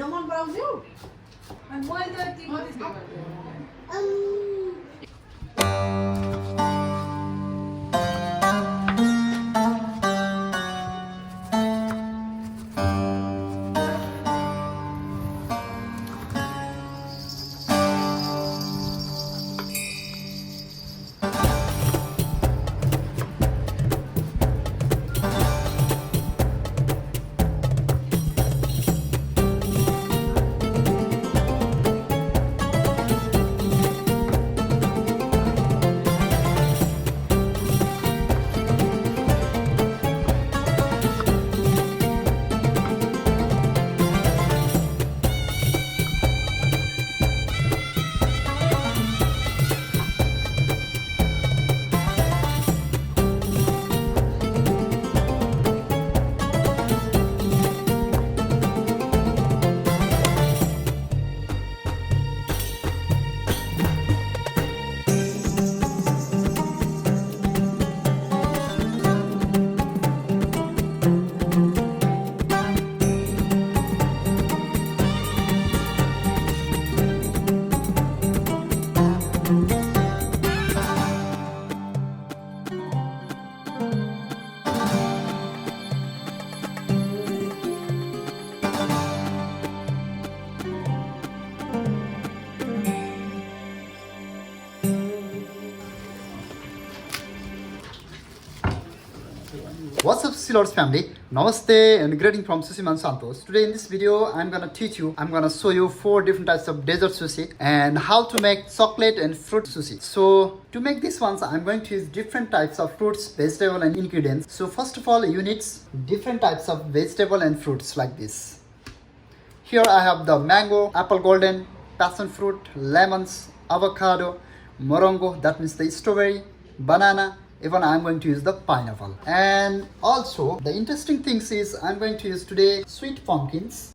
Naman Brasil? Mas manda What's up Sushi Lords family? Namaste and greeting from Sushiman Santosh. Today in this video I'm gonna show you 4 different types of dessert sushi and how to make chocolate and fruit sushi. So to make these ones I'm going to use different types of fruits, vegetable and ingredients. So first of all you need different types of vegetable and fruits like this. Here I have the mango, apple golden, passion fruit, lemons, avocado, morongo, that means the strawberry, banana, even I'm going to use the pineapple. And also the interesting things is I'm going to use today sweet pumpkins,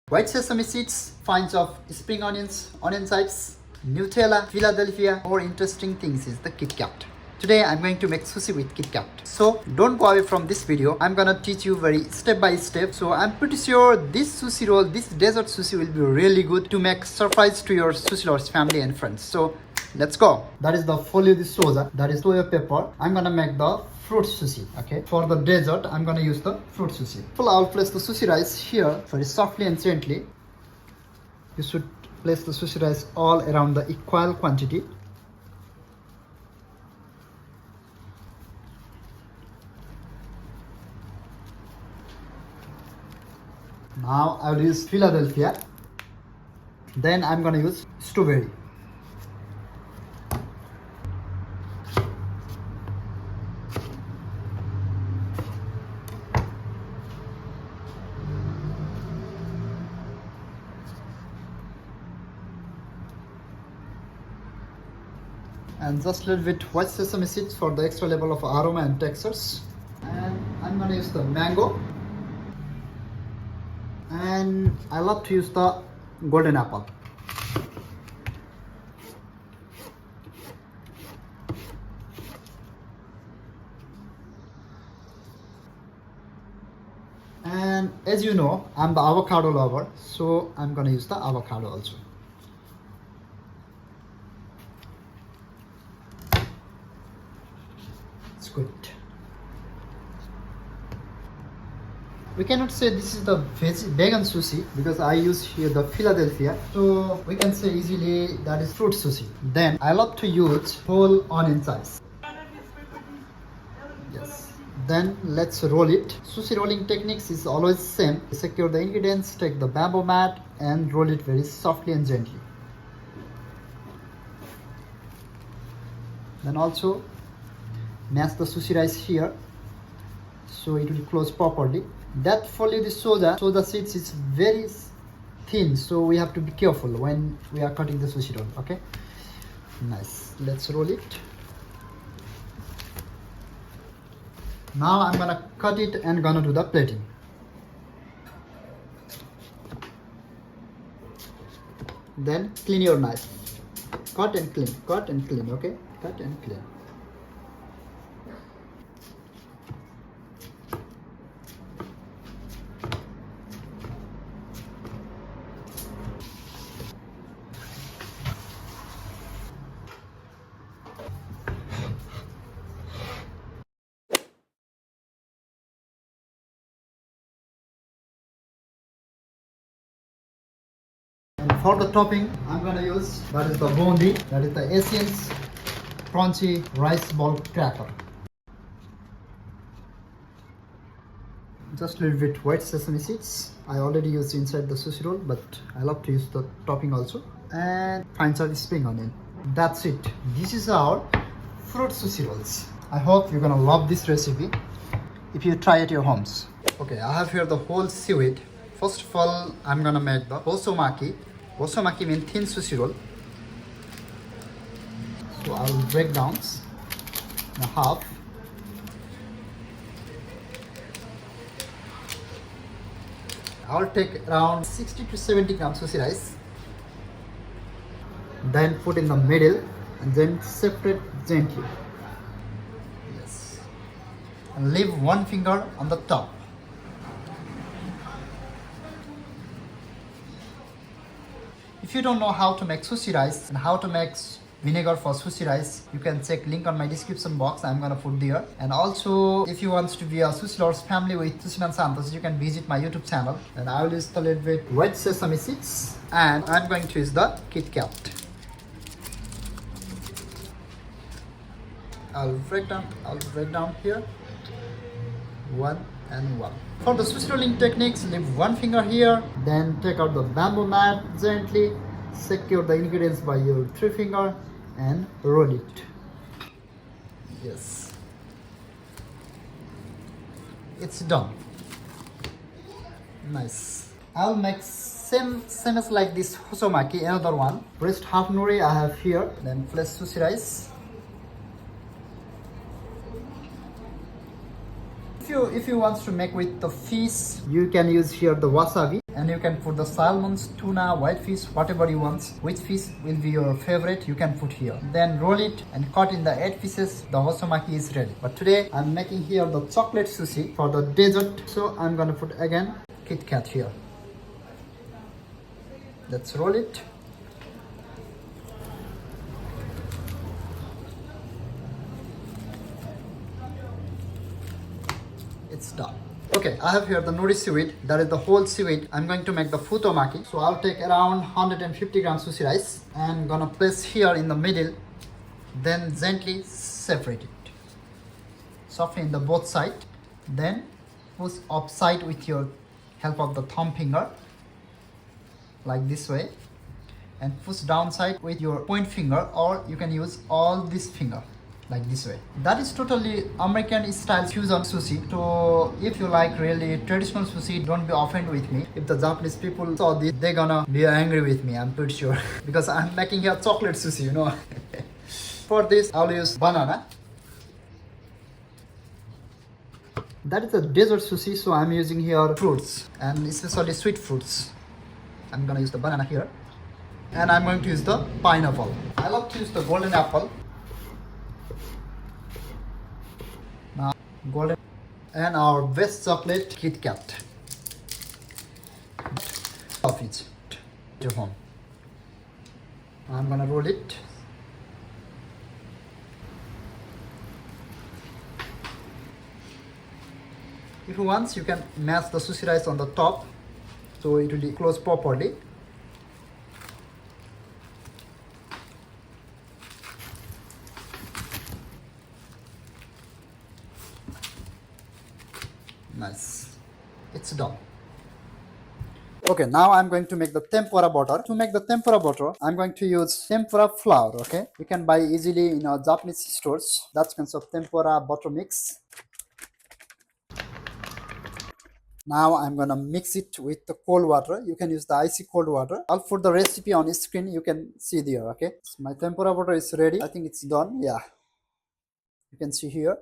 white sesame seeds, fines of spring onions, onion chips, Nutella, Philadelphia. More interesting things is the Kit Kat. Today I'm going to make sushi with Kit Kat. So don't go away from this video. I'm gonna teach you very step by step. So I'm pretty sure this sushi roll, this dessert sushi will be really good to make surprise to your Sushi Lords family and friends. So let's go. That is the folio de soja, that is soya pepper. I'm gonna make the fruit sushi. Okay, for the dessert I'm gonna use the fruit sushi. So I'll place the sushi rice here very softly and gently. You should place the sushi rice all around the equal quantity. Now I will use Philadelphia. Then I'm gonna use strawberry. And just a little bit white sesame seeds for the extra level of aroma and textures. And I'm gonna use the mango. And I love to use the golden apple. And as you know, I'm the avocado lover, so I'm gonna use the avocado also. It's good. We cannot say this is the vegan sushi because I use here the Philadelphia. So we can say easily that is fruit sushi. Then I love to use whole onion chips. Yes. Then let's roll it. Sushi rolling techniques is always same. Secure the ingredients, take the bamboo mat and roll it very softly and gently. Then also mash the sushi rice here so it will close properly. That folio de soja seeds is very thin, so we have to be careful when we are cutting the sushi roll. Okay, nice. Let's roll it. Now I'm gonna cut it and gonna do the plating. Then clean your knife. Cut and clean, okay? Cut and clean. And for the topping, I'm gonna use, that is the bundi, that is the Asian's crunchy rice ball cracker. Just a little bit white sesame seeds. I already used inside the sushi roll, but I love to use the topping also. And fine side spring onion. That's it. This is our fruit sushi rolls. I hope you're gonna love this recipe if you try at your homes. Okay, I have here the whole seaweed. First of all, I'm gonna make the hosomaki. Hosomaki means thin sushi roll. So I'll break down in half. I'll take around 60 to 70 grams sushi rice. Then put in the middle and then separate gently. Yes. And leave one finger on the top. If you don't know how to make sushi rice and how to make vinegar for sushi rice, you can check link on my description box. I'm gonna put there. And also, if you want to be a sushi lovers family with Sushiman Santosh, you can visit my YouTube channel. And I will use a little bit white sesame seeds, and I'm going to use the Kit Kat. I'll break down here. One and one. For the sushi rolling techniques, leave one finger here, then take out the bamboo mat gently, secure the ingredients by your three finger and roll it. Yes. It's done. Nice. I'll make same as like this hosomaki, another one. Rest half nori I have here, then fresh sushi rice. If you want to make with the fish, you can use here the wasabi, and you can put the salmons, tuna, white fish, whatever you want. Which fish will be your favorite, you can put here. Then roll it and cut in the 8 pieces. The hosomaki is ready. But today I'm making here the chocolate sushi for the dessert. So I'm gonna put again Kit Kat here. Let's roll it. It's done. Okay, I have here the nori seaweed. That is the whole seaweed. I'm going to make the futomaki. So I'll take around 150 grams sushi rice and gonna place here in the middle. Then gently separate it. Soften in the both side. Then push upside with your help of the thumb finger, like this way, and push downside with your point finger, or you can use all this finger, like this way. That is totally American style fusion sushi. So if you like really traditional sushi, don't be offended with me. If the Japanese people saw this, they're gonna be angry with me, I'm pretty sure. Because I'm making here chocolate sushi, you know. For this, I'll use banana. That is a dessert sushi, so I'm using here fruits, and especially sweet fruits. I'm gonna use the banana here. And I'm going to use the pineapple. I love to use the golden apple. Now, golden, and our best chocolate Kit Kat. Of it to home. I'm gonna roll it. If you want, you can mash the sushi rice on the top, so it will be closed properly. Nice. It's done. Okay, now I'm going to make the tempura butter. To make the tempura butter, I'm going to use tempura flour, okay? You can buy easily in our Japanese stores. That's kinds of tempura butter mix. Now I'm gonna mix it with the cold water. You can use the icy cold water. I'll put the recipe on screen. You can see there, okay? So my tempura butter is ready. I think it's done. Yeah. You can see here.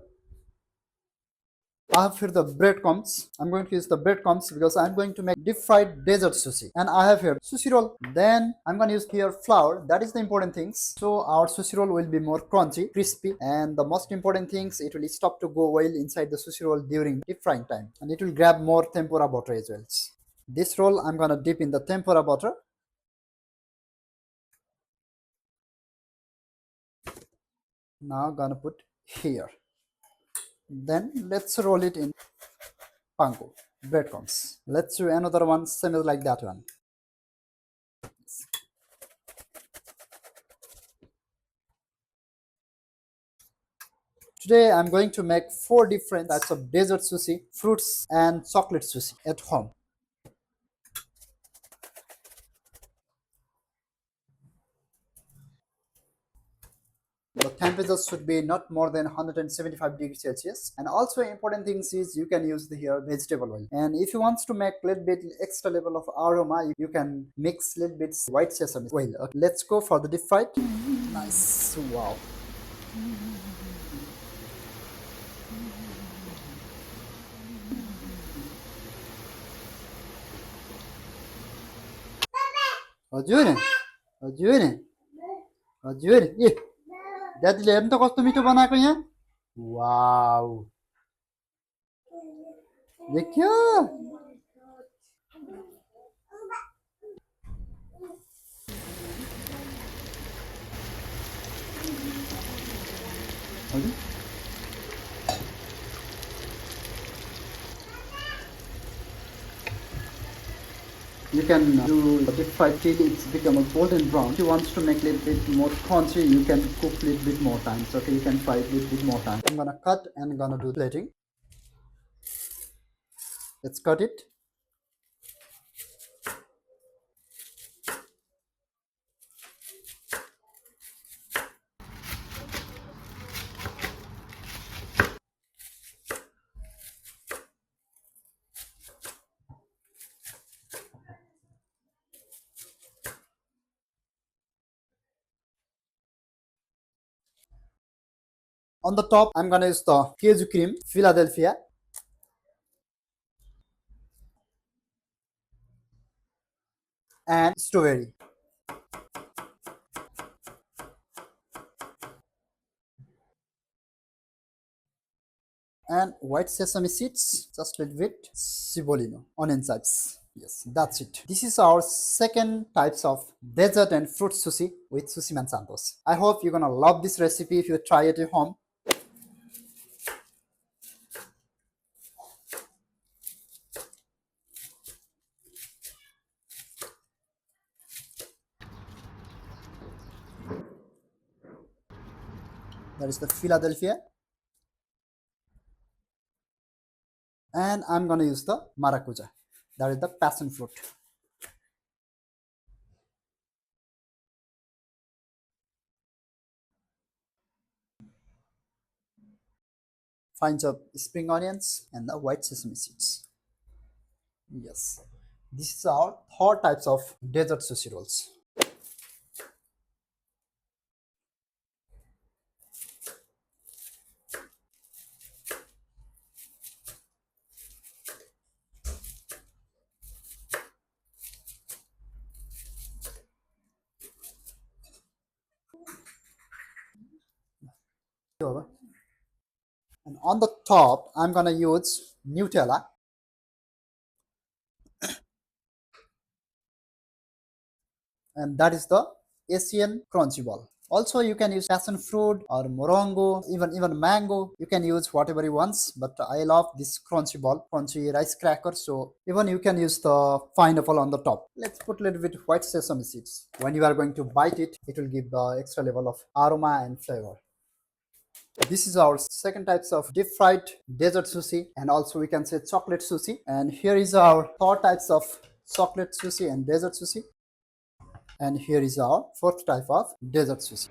I have here the breadcrumbs. I'm going to use the breadcrumbs because I'm going to make deep fried desert sushi. And I have here sushi roll. Then I'm going to use here flour. That is the important things. So our sushi roll will be more crunchy, crispy, and the most important things, it will stop to go well inside the sushi roll during deep frying time. And it will grab more tempura butter as well. This roll I'm gonna dip in the tempura butter. Now gonna put here. Then let's roll it in panko breadcrumbs. Let's do another one similar like that one. Today I'm going to make 4 different types of dessert sushi, fruits and chocolate sushi at home. The temperature should be not more than 175 degrees Celsius. And also important things is you can use here vegetable oil. And if you want to make little bit extra level of aroma, you can mix little bit white sesame oil. Okay, let's go for the deep fried. Nice, wow. हजुर हजुर हजुर ए दाजुले हेर्नु त कस्तो मिठो बनाएको यहाँ वाउ देख्यो हजुर You can do a deep fried till it's become a golden brown. If you want to make a little bit more crunchy, you can cook a little bit more time. So okay, you can fry it a little bit more time. I'm gonna cut and gonna do plating. Let's cut it. On the top, I'm gonna use the Keju cream, Philadelphia. And strawberry. And white sesame seeds, just a little bit, cibolino, onion chips. Yes, that's it. This is our second types of dessert and fruit sushi with Sushiman Santosh. I hope you're gonna love this recipe if you try it at home. That is the Philadelphia. And I'm gonna use the maracuja. That is the passion fruit. Fine chopped spring onions and the white sesame seeds. Yes, this is our 4 types of dessert sushi rolls. And on the top, I'm gonna use Nutella. And that is the Asian crunchy ball. Also, you can use passion fruit or morongo, even mango. You can use whatever you want, but I love this crunchy ball, crunchy rice cracker. So even you can use the pineapple on the top. Let's put a little bit white sesame seeds. When you are going to bite it, it will give the extra level of aroma and flavor. This is our second types of deep fried dessert sushi, and also we can say chocolate sushi. And here is our 4 types of chocolate sushi and dessert sushi. And here is our 4th type of dessert sushi.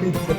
Pizza.